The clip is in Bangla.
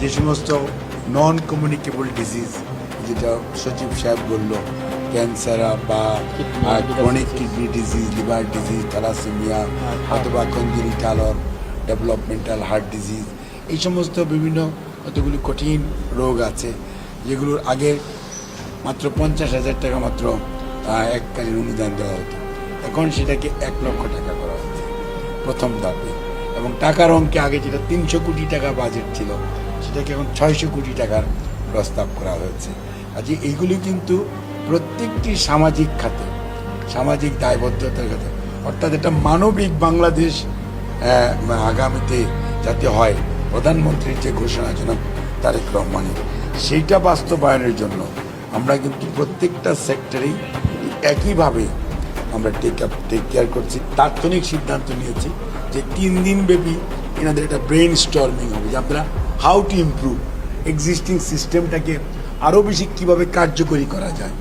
যে সমস্ত নন কমিউনিকেবল ডিজিজ, যেটা সচিব সাহেব বলল, ক্যান্সার বা chronic kidney disease, liver disease, thalassemia অথবা congenital or developmental heart disease, এই সমস্ত বিভিন্ন কতগুলি কঠিন রোগ আছে যেগুলোর আগে মাত্র 50,000 টাকা মাত্র এককালীন অনুদান দেওয়া হতো। এখন সেটাকে 1 লক্ষ টাকা করা হচ্ছে প্রথম ধাপে, এবং টাকার অঙ্কে আগে যেটা 300 কোটি টাকা বাজেট ছিল সেটাকে এখন 600 কোটি টাকার প্রস্তাব করা হয়েছে। আজ এইগুলি কিন্তু প্রত্যেকটি সামাজিক খাতে, সামাজিক দায়বদ্ধতার খাতে, অর্থাৎ এটা মানবিক বাংলাদেশ আগামীতে যাতে হয়, প্রধানমন্ত্রীর যে ঘোষণা জনাব তারেক রহমানের, সেইটা বাস্তবায়নের জন্য আমরা কিন্তু প্রত্যেকটা সেক্টরেই একইভাবে আমরা টেক কেয়ার করছি। তাৎক্ষণিক সিদ্ধান্ত নিয়েছি যে 3 দিন ব্যাপী এনাদের একটা ব্রেন স্টর্মিং হবে, যে আপনারা হাউ টু ইমপ্রুভ এক্সিস্টিং সিস্টেমটাকে আরও বেশি কীভাবে কার্যকরী করা যায়।